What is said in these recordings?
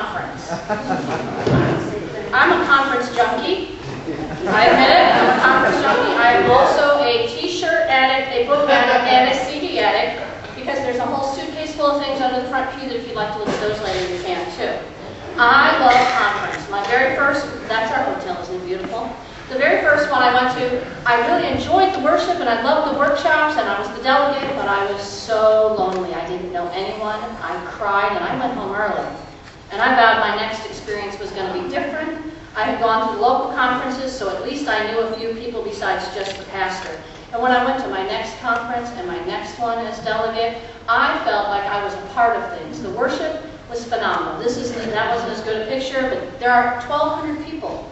conference. I'm a conference junkie. I admit it, I'm a conference junkie. I am also a t-shirt addict, a book addict, and a CD addict, because there's a whole suitcase full of things under the front pew that if you'd like to look at those later, you can too. I love conference. My very first, that's our hotel, isn't it beautiful? The very first one I went to, I really enjoyed the worship and I loved the workshops and I was the delegate, but I was so lonely. I didn't know anyone. I cried and I went home early. And I vowed my next experience was going to be different. I had gone to the local conferences, so at least I knew a few people besides just the pastor. And when I went to my next conference and my next one as delegate, I felt like I was a part of things. The worship was phenomenal. That wasn't as good a picture, but there are 1,200 people.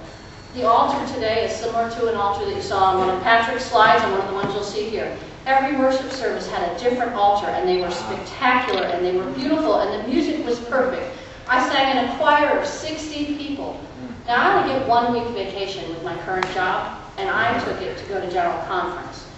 The altar today is similar to an altar that you saw on one of Patrick's slides and one of the ones you'll see here. Every worship service had a different altar, and they were spectacular, and they were beautiful, and the music was perfect. I sang in a choir of 60 people. Now, I only get 1 week vacation with my current job, and I took it to go to General Conference.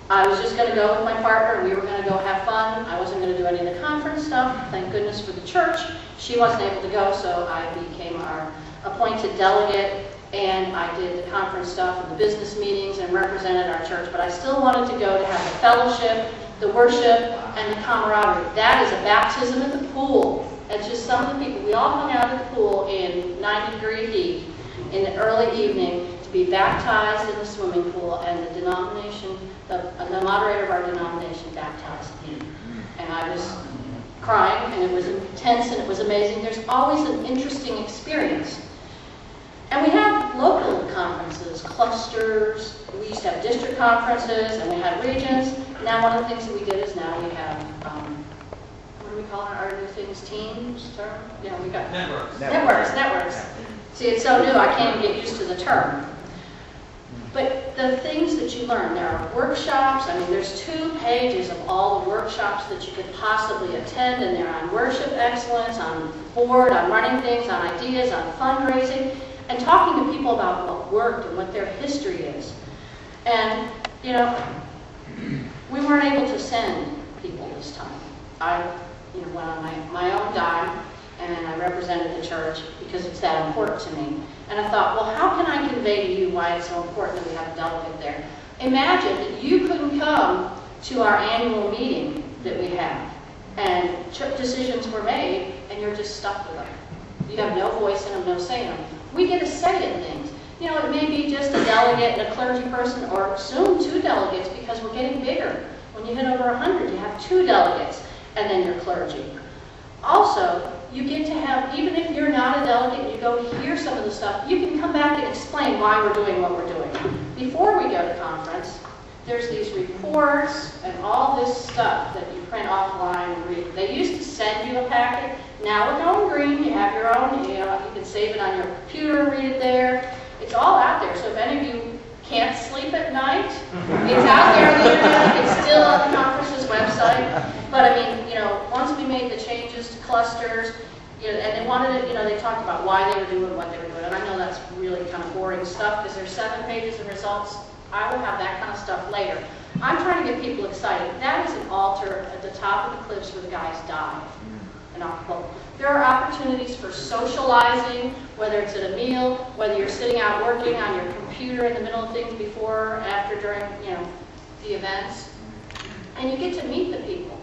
I was just going to go with my partner, and we were going to go have fun. I wasn't going to do any of the conference stuff. Thank goodness for the church. She wasn't able to go, so I became our appointed delegate, and I did the conference stuff and the business meetings and represented our church. But I still wanted to go to have the fellowship, the worship, and the camaraderie. That is a baptism at the pool. It's just some of the people. We all hung out at the pool in 90-degree heat in the early evening to be baptized in the swimming pool, and the denomination, the moderator of our denomination baptized me. And I was crying, and it was intense, and it was amazing. There's always an interesting experience. And we have local conferences, clusters. We used to have district conferences, and we had regions. Now one of the things that we did is now we have, what do we call our new things, teams, term? Yeah, we got networks. See, it's so new, I can't even get used to the term. But the things that you learn, there are workshops. I mean, there's 2 pages of all the workshops that you could possibly attend, and they're on worship excellence, on board, on running things, on ideas, on fundraising, and talking to people about what worked and what their history is. And, you know, we weren't able to send people this time. I went on my own dime, and I represented the church because it's that important to me. And I thought, well, how can I convey to you why it's so important that we have a delegate there? Imagine that you couldn't come to our annual meeting that we have, and decisions were made, and you're just stuck with them. You have no voice in them, no say in them. We get a say in things. You know, it may be just a delegate and a clergy person, or soon 2 delegates, because we're getting bigger. When you hit over 100, you have 2 delegates, and then your clergy. Also, you get to have, even if you're not a delegate and you go hear some of the stuff, you can come back and explain why we're doing what we're doing. Before we go to conference, there's these reports and all this stuff that you print offline and read. They used to send you a packet. Now we're going green. You have your own, you can save it on your computer and read it there. It's all out there. So if any of you can't sleep at night, it's out there on the internet. It's still on the conference's website. But I mean, once we made the changes to clusters, and they wanted it, they talked about why they were doing what they were doing. And I know that's really kind of boring stuff because there's 7 pages of results. I will have that kind of stuff later. I'm trying to get people excited. That is an altar at the top of the cliffs where the guys died. There are opportunities for socializing, whether it's at a meal, whether you're sitting out working on your computer in the middle of things before, after, during, the events. And you get to meet the people.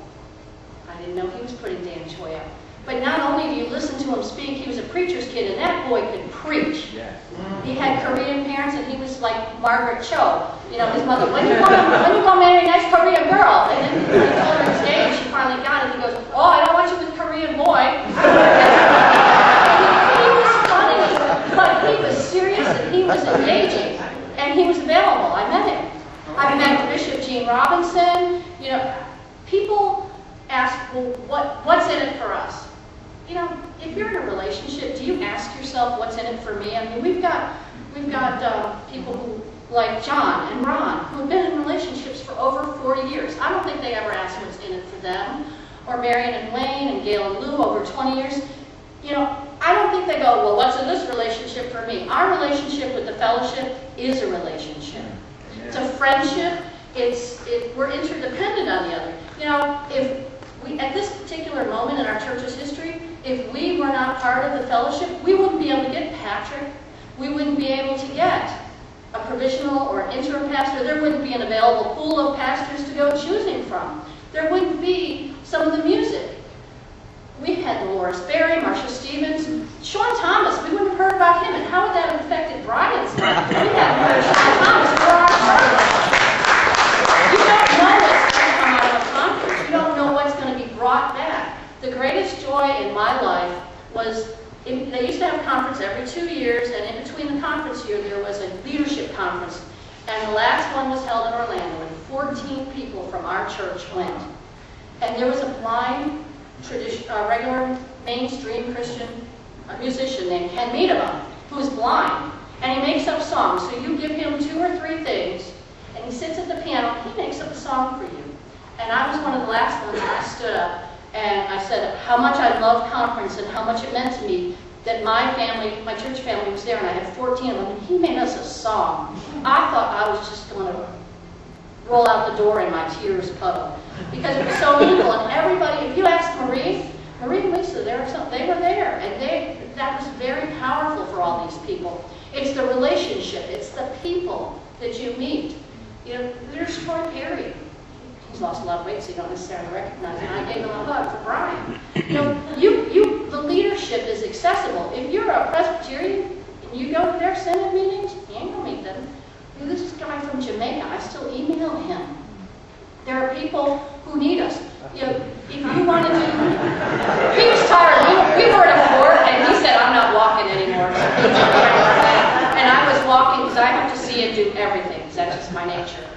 I didn't know he was pretty damn Choi up. But not only do you listen to him speak, he was a preacher's kid, and that boy could preach. Yes. He had Korean parents, and he was like Margaret Cho. His mother, when you gonna marry a nice Korean girl? And then he told her his day, and she finally got it. He goes, oh, I don't want you with a Korean boy. He was funny, but he was serious, and he was engaging, and he was available. I met him. I met Bishop Gene Robinson. People ask, well, what's in it for us? If you're in a relationship, do you ask yourself what's in it for me? I mean, we've got people who, like John and Ron, who have been in relationships for over 40 years. I don't think they ever ask what's in it for them. Or Marion and Wayne and Gail and Lou, over 20 years. I don't think they go, well, what's in this relationship for me? Our relationship with the fellowship is a relationship. It's a friendship. We're interdependent on the other. If we, at this particular moment in our church's history, If we were not part of the fellowship, we wouldn't be able to get Patrick. We wouldn't be able to get a provisional or interim pastor. There wouldn't be an available pool of pastors to go choosing from. There wouldn't be some of the music. We had Dolores Berry, Marcia Stevens, Sean Thomas. We wouldn't have heard about him, and how would that have affected Brian's life? We hadn't heard of Sean Thomas for our church. You don't know what's going to come out of a conference. You don't know what's going to be brought back. The greatest joy in my life was, they used to have a conference every 2 years, and in between the conference year, there was a leadership conference. And the last one was held in Orlando, and 14 people from our church went. And there was a blind, regular, mainstream Christian musician named Ken Meadama, who is blind. And he makes up songs. So you give him 2 or 3 things, and he sits at the piano, and he makes up a song for you. And I was one of the last ones, and I stood up, and I said how much I loved conference and how much it meant to me that my family, my church family was there, and I had 14 of them, and he made us a song. I thought I was just going to roll out the door in my tears puddle, because it was so meaningful. And everybody, if you ask Marie and Lisa, they were there, and that was very powerful for all these people. It's the relationship, it's the people that you meet. You know, there's Troy Perry. He's lost a lot of weight, so you don't necessarily recognize him. I gave him a hug for Brian. You know, the leadership is accessible. If you're a Presbyterian and you go to their Synod meetings, you ain't gonna meet them. You know, this guy from Jamaica, I still email him. There are people who need us. You know, if you want to do, he was tired. We were at a fort, and he said, "I'm not walking anymore." And I was walking because I have to see and do everything, because that's just my nature.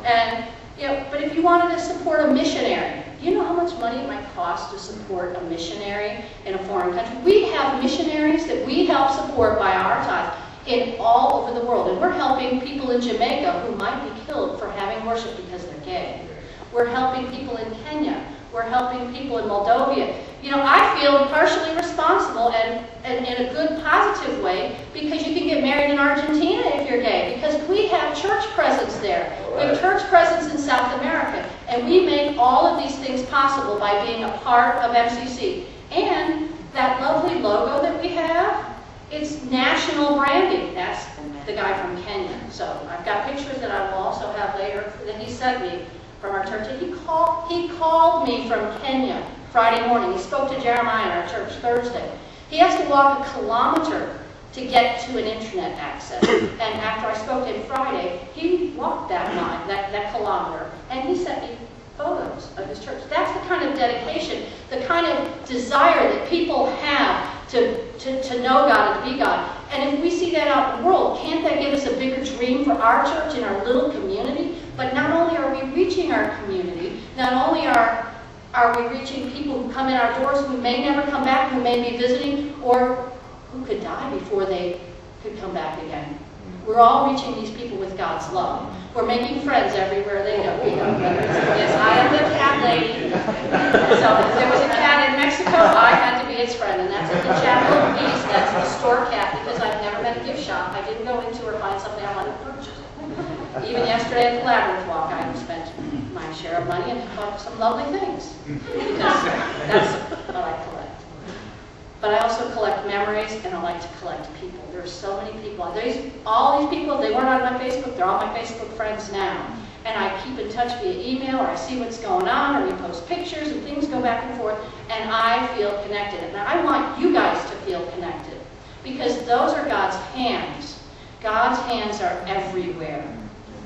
And you know, but if you wanted to support a missionary, do you know how much money it might cost to support a missionary in a foreign country? We have missionaries that we help support by our tithe in all over the world. And we're helping people in Jamaica who might be killed for having worship because they're gay. We're helping people in Kenya. We're helping people in Moldova. You know, I feel partially responsible and in a good, positive way, because you can get married in Argentina if you're gay, because we have church presence there. We have church presence in South America, and we make all of these things possible by being a part of MCC. And that lovely logo that we have, it's national branding. That's the guy from Kenya. So I've got pictures that I will also have later that he sent me from our church. And he called me from Kenya Friday morning. He spoke to Jeremiah in our church Thursday. He has to walk a kilometer to get to an internet access. And after I spoke to him Friday, he walked that kilometer, and he sent me photos of his church. That's the kind of dedication, the kind of desire that people have to know God and to be God. And if we see that out in the world, can't that give us a bigger dream for our church in our little community? But not only are we reaching our community, not only are we reaching people who come in our doors who may never come back, who may be visiting, or who could die before they could come back again. We're all reaching these people with God's love. We're making friends everywhere they go. Yes, I am the cat lady. So if there was a cat in Mexico, I had to be its friend, and that's at the Chapel of Peace. That's the store cat, because I've never met a gift shop. I didn't go into or find something I wanted to purchase. Even yesterday at the Labyrinth Walk, I spent my share of money and bought some lovely things, because that's what I collect. But I also collect memories, and I like to collect people. There's so many people. All these people, they weren't on my Facebook. They're all my Facebook friends now. And I keep in touch via email, or I see what's going on, or we post pictures, and things go back and forth, and I feel connected. And I want you guys to feel connected, because those are God's hands. God's hands are everywhere.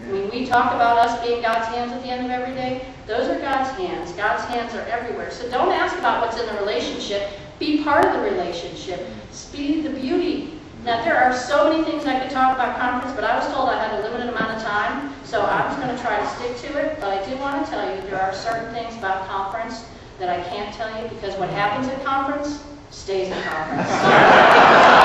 When we talk about us being God's hands at the end of every day, those are God's hands. God's hands are everywhere. So don't ask about what's in the relationship. Be part of the relationship. See the beauty. Now, there are so many things I could talk about conference, but I was told I had a limited amount of time, so I'm just going to try to stick to it. But I do want to tell you there are certain things about conference that I can't tell you, because what happens at conference stays at conference.